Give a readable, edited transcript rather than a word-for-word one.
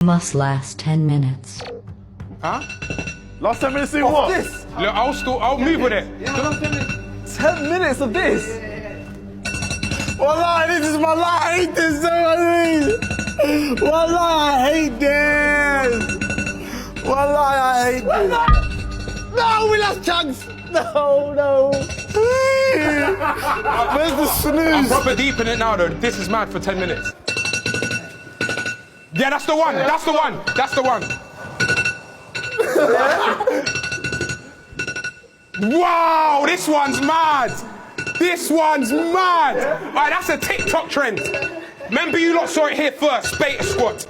Must last 10 minutes. Huh? Last 10 minutes in what? This. Look, I'll move with it. 10 minutes of this. Wallah, this is my life. I hate this so much. Wallah, I hate this. Wallah, I hate this. No, we lost chunks. No. Where's the I'm snooze? proper deep in it now, though. This is mad for 10 minutes. Yeah, that's the one. That's the one. That's the one. Wow, this one's mad. This one's mad. All right, that's a TikTok trend. Remember you lot saw it here first, beta squad.